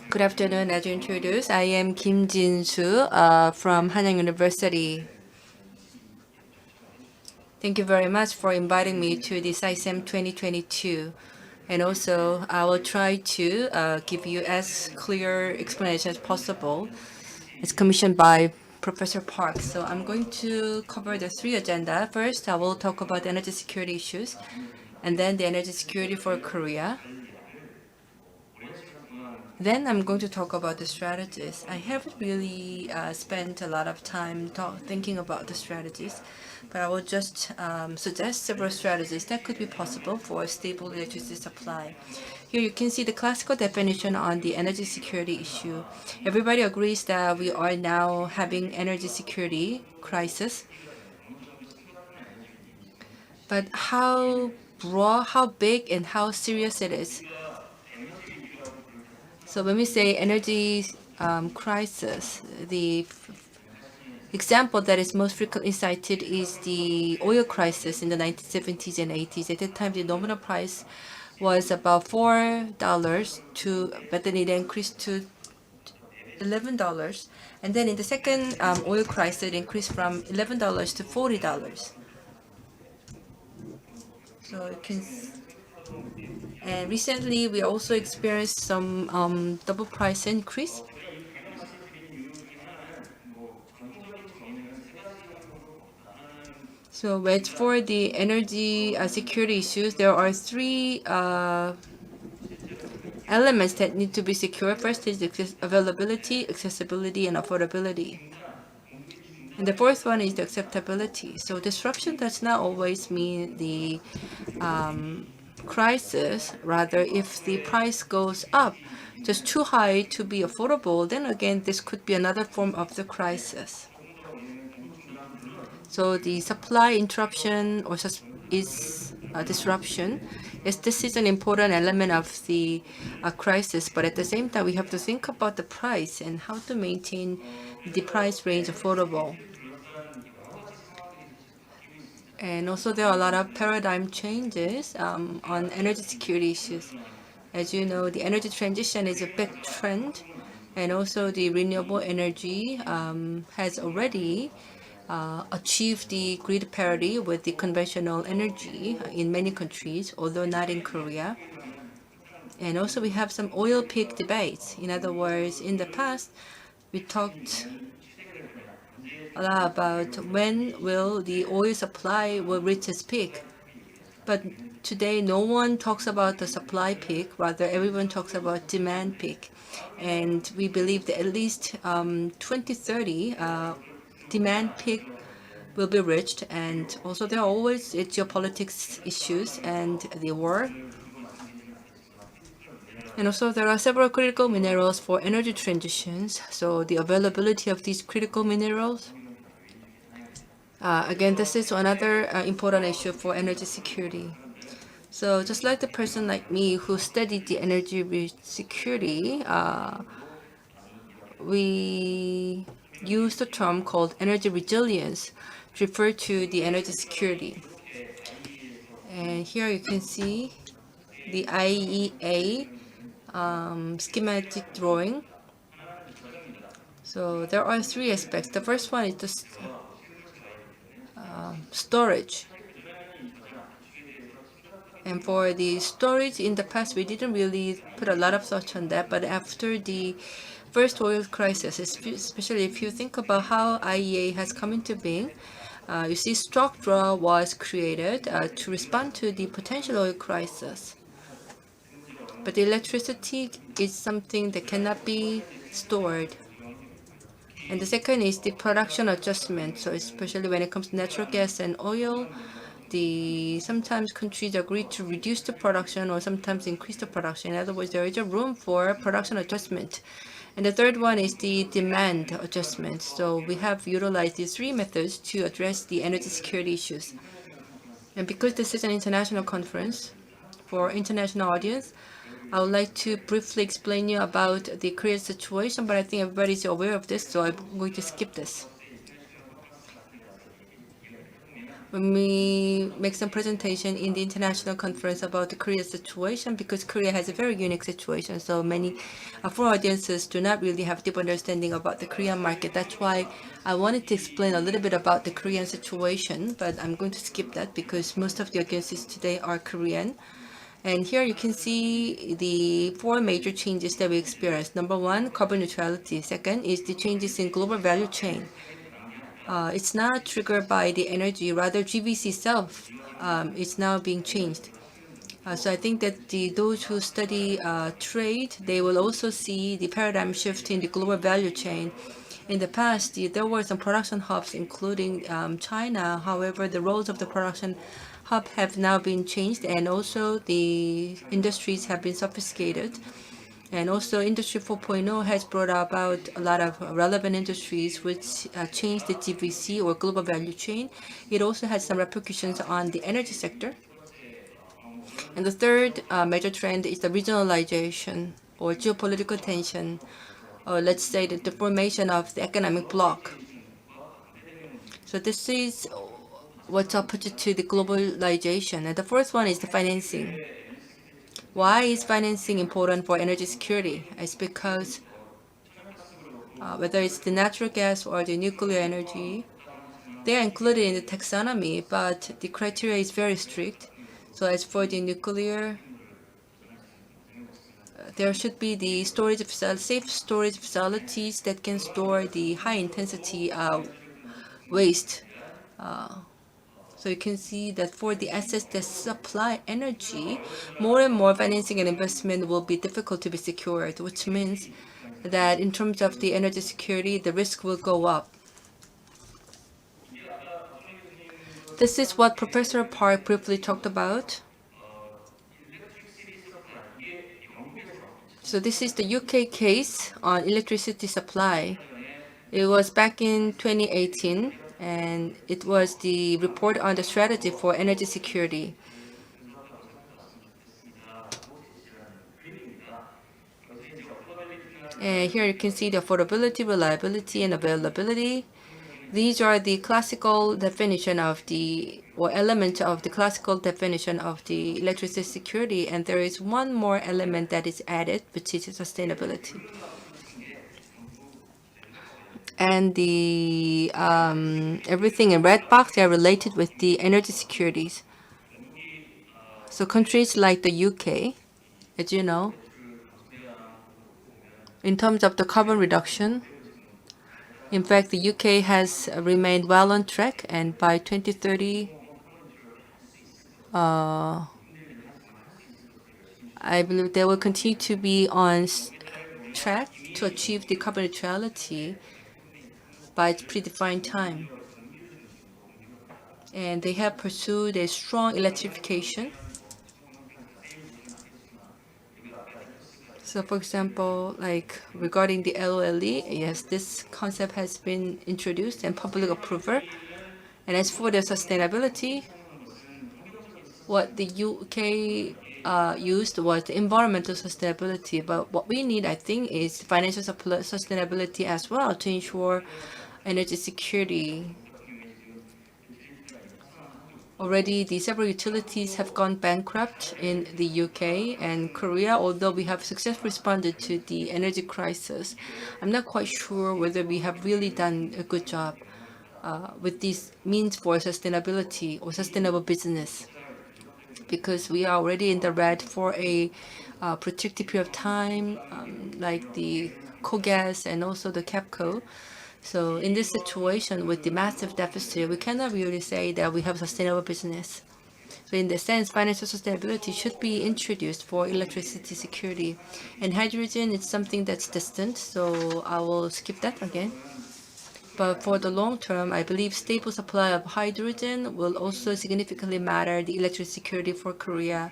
Good afternoon. As you introduced, I am Kim Jinsoo from Hanyang University. Thank you very much for inviting me to the SICEM 2022. And also, I will try to give you as clear explanation as possible. It's commissioned by Professor Park. So I'm going to cover the three agenda. First, I will talk about the energy security issues, and then the energy security for Korea. Then I'm going to talk about the strategies. I haven't really spent a lot of time thinking about the strategies, but I will just suggest several strategies that could be possible for a stable electricity supply. Here you can see the classical definition on the energy security issue. Everybody agrees that we are now having energy security crisis, but how broad, how big, and how serious it is. So when we say energy crisis, the example that is most frequently cited is the oil crisis in the 1970s and 80s. At that time, the nominal price was about $4 but then it increased to $11. And then in the second oil crisis, it increased from $11 to $40. So you can, and recently we also experienced some double price increase. So, but for the energy security issues, there are three elements that need to be secure. First is availability, accessibility, and affordability. And the fourth one is the acceptability. So disruption does not always mean the crisis. Rather, if the price goes up just too high to be affordable, then again, this could be another form of the crisis. So the supply interruption or is disruption. Yes, this is an important element of the crisis, but at the same time, we have to think about the price and how to maintain the price range affordable. And also, there are a lot of paradigm changes on energy security issues. As you know, the energy transition is a big trend, and also the renewable energy has already achieved the grid parity with the conventional energy in many countries, although not in Korea. And also, we have some oil peak debates. In other words, in the past, we talked a lot about when will the oil supply will reach its peak. But today, no one talks about the supply peak. Rather, everyone talks about demand peak. And we believe that at least 2030, demand peak will be reached. And also, there are always geopolitics issues and the war. And also, there are several critical minerals for energy transitions. So the availability of these critical minerals. Again, this is another important issue for energy security. So just like the person like me who studied the energy security, we use the term called energy resilience to refer to the energy security. And here you can see the IEA schematic drawing. So there are three aspects. The first one is the storage. And for the storage, in the past, we didn't really put a lot of thought on that. But after the first oil crisis, especially if you think about how IEA has come into being, you see stock draw was created to respond to the potential oil crisis. But the electricity is something that cannot be stored. And the second is the production adjustment. So especially when it comes to natural gas and oil, sometimes countries agree to reduce the production or sometimes increase the production. In other words, there is a room for production adjustment. And the third one is the demand adjustment. So we have utilized these three methods to address the energy security issues. And because this is an international conference for international audience, I would like to briefly explain you about the Korean situation, but I think everybody is aware of this, so I'm going to skip this. when we make some presentation in the international conference about the Korea situation, because Korea has a very unique situation. So many foreign audiences do not really have deep understanding about the Korean market. That's why I wanted to explain a little bit about the Korean situation, but I'm going to skip that because most of the audiences today are Korean. And here you can see the four major changes that we experienced. Number one, carbon neutrality. Second is the changes in global value chain. It's not triggered by the energy, rather GVC itself is now being changed. So I think that those who study trade, they will also see the paradigm shift in the global value chain. In the past, there were some production hubs, including China. However, the roles of the production hub have now been changed, and also the industries have been sophisticated. And also, Industry 4.0 has brought about a lot of relevant industries which changed the GVC or global value chain. It also has some repercussions on the energy sector. And the third major trend is the regionalization or geopolitical tension, or let's say the formation of the economic bloc. So this is what's opposite to the globalization. And the first one is the financing. Why is financing important for energy security? It's because whether it's the natural gas or the nuclear energy, they are included in the taxonomy, but the criteria is very strict. So as for the nuclear, there should be the safe storage facilities that can store the high intensity waste. So you can see that for the assets that supply energy, more and more financing and investment will be difficult to be secured, which means that in terms of the energy security, the risk will go up. This is what Professor Park briefly talked about. So this is the UK case on electricity supply. It was back in 2018, and it was the report on the strategy for energy security. And here you can see the affordability, reliability, and availability. These are the classical definition of the, or element of the classical definition of the electricity security, and there is one more element that is added, which is sustainability. And the everything in red box, they are related with the energy securities. So countries like the UK, as you know, in terms of the carbon reduction, in fact, the UK has remained well on track, and by 2030, I believe they will continue to be on track to achieve the carbon neutrality by its predefined time. And they have pursued a strong electrification. So for example, like regarding the LOLE, yes, this concept has been introduced and public approval. And as for the sustainability, what the UK used was the environmental sustainability. But what we need, I think, is financial sustainability as well to ensure energy security. Already, the several utilities have gone bankrupt in the UK and Korea, although we have successfully responded to the energy crisis. I'm not quite sure whether we have really done a good job with these means for sustainability or sustainable business, because we are already in the red for a protracted period of time, like the Coex and also the CAPCO. So in this situation with the massive deficit, we cannot really say that we have sustainable business. So in the sense, financial sustainability should be introduced for electricity security. And hydrogen is something that's distant, so I will skip that again. But for the long term, I believe stable supply of hydrogen will also significantly matter the electricity security for Korea.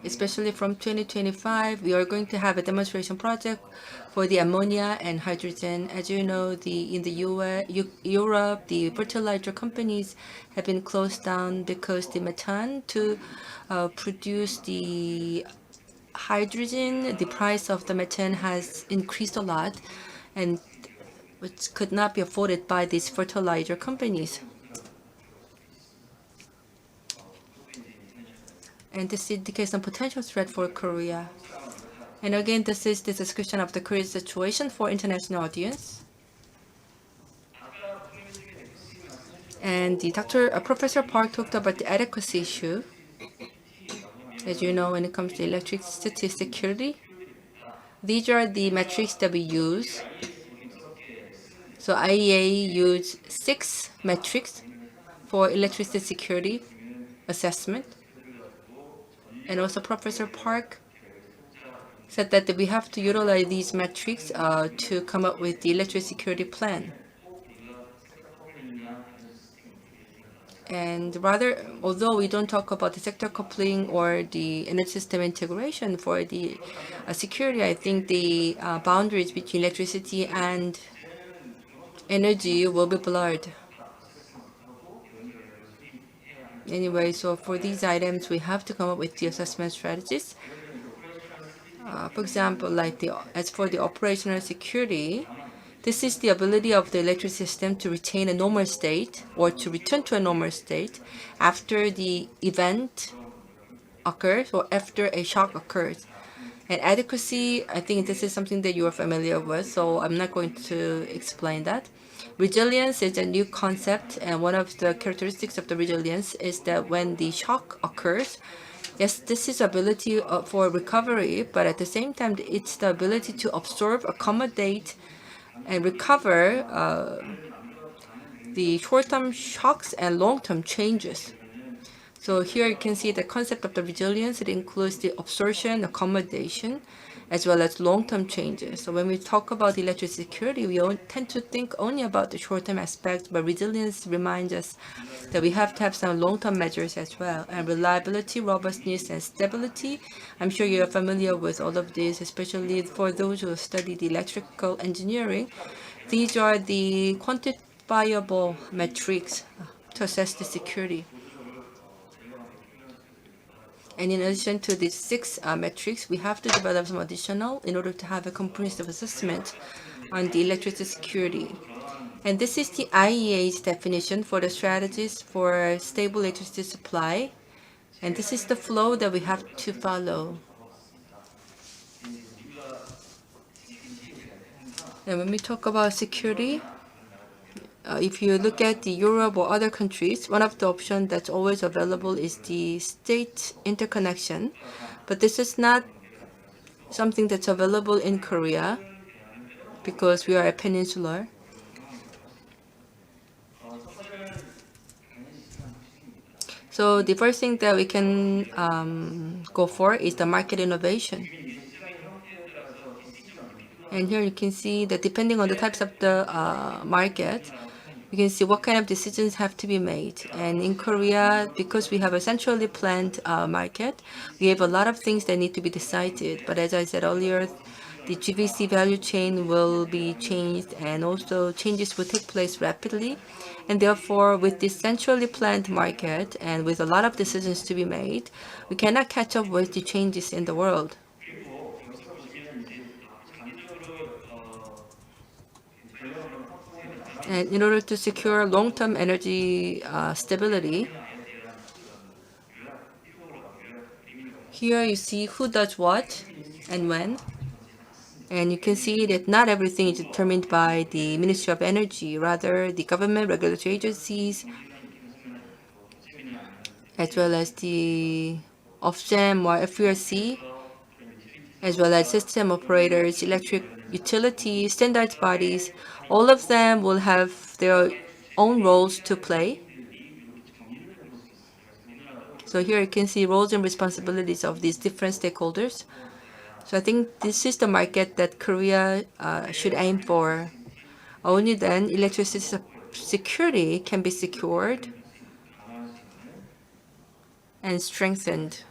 Especially from 2025, we are going to have a demonstration project for the ammonia and hydrogen. As you know, in the US, Europe, the fertilizer companies have been closed down because the methane to produce the hydrogen, the price of the methane has increased a lot, and which could not be afforded by these fertilizer companies. And this indicates some potential threat for Korea. And again, this is the description of the Korean situation for international audience. And Professor Park talked about the adequacy issue. As you know, when it comes to electricity security, these are the metrics that we use. So IEA used 6 metrics for electricity security assessment. And also Professor Park said that we have to utilize these metrics to come up with the electricity security plan. And rather, although we don't talk about the sector coupling or the energy system integration for the security, I think the boundaries between electricity and energy will be blurred. Anyway, so for these items, we have to come up with the assessment strategies. For example, as for the operational security, this is the ability of the electric system to retain a normal state or to return to a normal state after the event occurs or after a shock occurs. And adequacy, I think this is something that you are familiar with, so I'm not going to explain that. Resilience is a new concept, and one of the characteristics of the resilience is that when the shock occurs, yes, this is ability for recovery, but at the same time, it's the ability to absorb, accommodate, and recover the short-term shocks and long-term changes. So here you can see the concept of the resilience. It includes the absorption, accommodation, as well as long-term changes. So when we talk about electric security, we tend to think only about the short-term aspects, but resilience reminds us that we have to have some long-term measures as well. And reliability, robustness, and stability. I'm sure you're familiar with all of these, especially for those who studied electrical engineering. These are the quantifiable metrics to assess the security. And in addition to these 6 metrics, we have to develop some additional in order to have a comprehensive assessment on the electricity security. And this is the IEA's definition for the strategies for stable electricity supply. And this is the flow that we have to follow. And when we talk about security, if you look at the Europe or other countries, one of the options that's always available is the state interconnection. But this is not something that's available in Korea because we are a peninsular. So the first thing that we can go for is the market innovation. And here you can see that depending on the types of the market, you can see what kind of decisions have to be made. And in Korea, because we have a centrally planned market, we have a lot of things that need to be decided. But as I said earlier, the GVC value chain will be changed, and also changes will take place rapidly. And therefore, with this centrally planned market and with a lot of decisions to be made, we cannot catch up with the changes in the world. And in order to secure long-term energy stability, here you see who does what and when. And you can see that not everything is determined by the Ministry of Energy, rather the government regulatory agencies, as well as the SICEM or FERC, as well as system operators, electric utility, standards bodies. All of them will have their own roles to play. So here you can see roles and responsibilities of these different stakeholders. So I think this is the market that Korea should aim for. Only then electricity security can be secured and strengthened.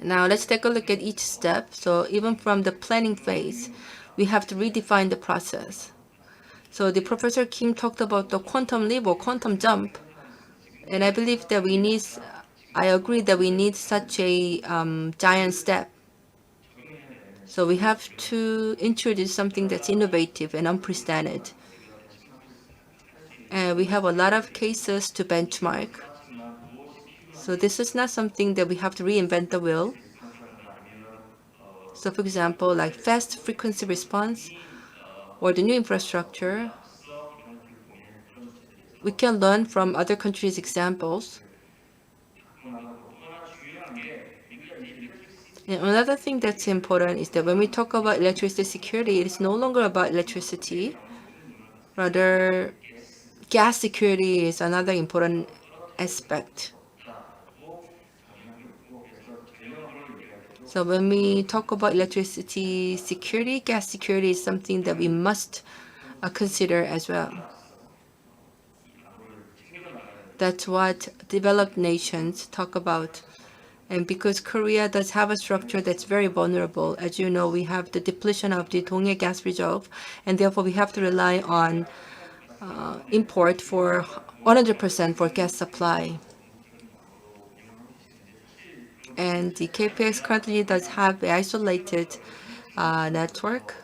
Now let's take a look at each step. So even from the planning phase, we have to redefine the process. So the Professor Kim talked about the quantum leap or quantum jump, and I believe that I agree that we need such a giant step. So we have to introduce something that's innovative and unprecedented. And we have a lot of cases to benchmark. So this is not something that we have to reinvent the wheel. So for example, like fast frequency response or the new infrastructure, we can learn from other countries' examples. And another thing that's important is that when we talk about electricity security, it is no longer about electricity. Rather, gas security is another important aspect. So when we talk about electricity security, gas security is something that we must consider as well. That's what developed nations talk about. And because Korea does have a structure that's very vulnerable, as you know, we have the depletion of the Donghae gas reserve, and therefore we have to rely on import for 100% for gas supply. And the KPX currently does have an isolated network,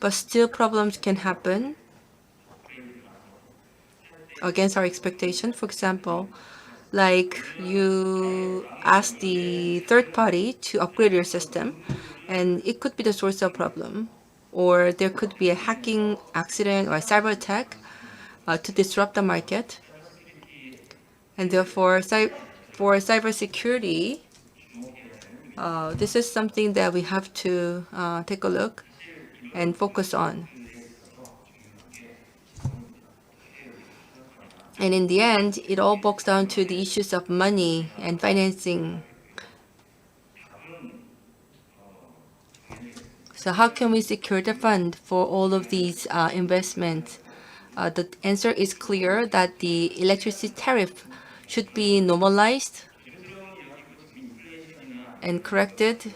but still problems can happen against our expectation. For example, like you ask the third party to upgrade your system, and it could be the source of problem, or there could be a hacking accident or a cyber attack to disrupt the market, and therefore for cybersecurity, this is something that we have to take a look and focus on. And in the end, it all boils down to the issues of money and financing. So how can we secure the fund for all of these investments? The answer is clear that the electricity tariff should be normalized and corrected.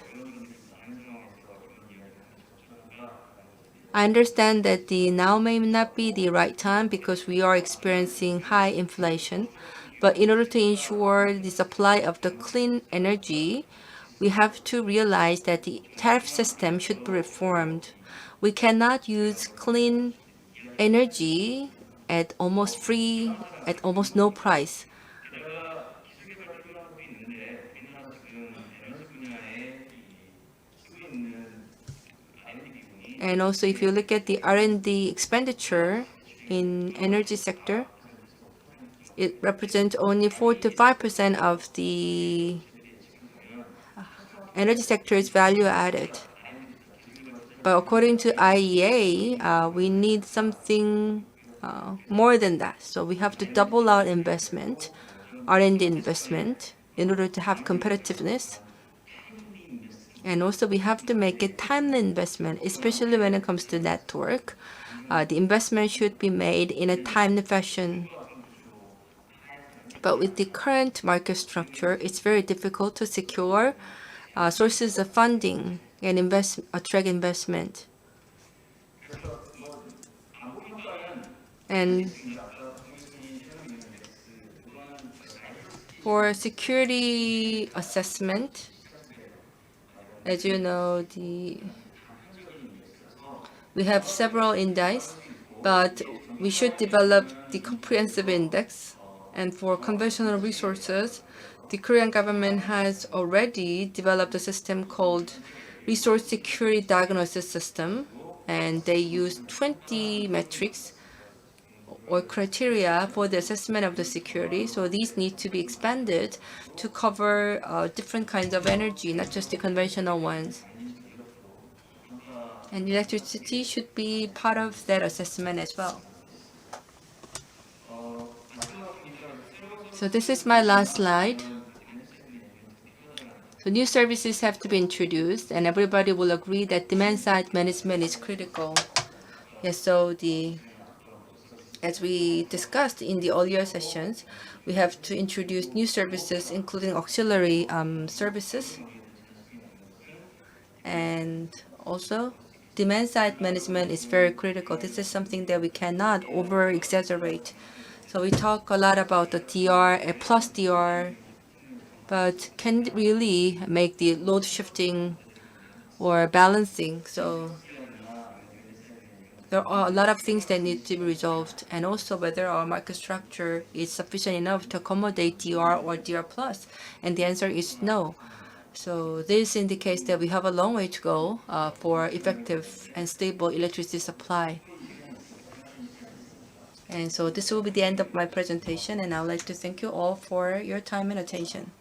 I understand that the now may not be the right time because we are experiencing high inflation. But in order to ensure the supply of the clean energy, we have to realize that the tariff system should be reformed. We cannot use clean energy at almost no price. And also, if you look at the R&D expenditure in energy sector, it represents only 4 to 5% of the energy sector's value added. But according to IEA, we need something more than that. So we have to double our investment, R&D investment, in order to have competitiveness. And also we have to make a timely investment, especially when it comes to network. The investment should be made in a timely fashion. But with the current market structure, it's very difficult to secure sources of funding and attract investment. And for security assessment, as you know, we have several indices, but we should develop the comprehensive index. And for conventional resources, the Korean government has already developed a system called Resource Security Diagnosis System, and they use 20 metrics or criteria for the assessment of the security. So these need to be expanded to cover different kinds of energy, not just the conventional ones. And electricity should be part of that assessment as well. So this is my last slide. So new services have to be introduced, and everybody will agree that demand-side management is critical. Yes, so as we discussed in the earlier sessions, we have to introduce new services, including auxiliary services. And also, demand-side management is very critical. This is something that we cannot over-exaggerate. So we talk a lot about the DR, a plus DR, but can really make the load shifting or balancing. So there are a lot of things that need to be resolved, and also whether our market structure is sufficient enough to accommodate DR or DR plus. And the answer is no. So this indicates that we have a long way to go for effective and stable electricity supply. And so this will be the end of my presentation, and I would like to thank you all for your time and attention.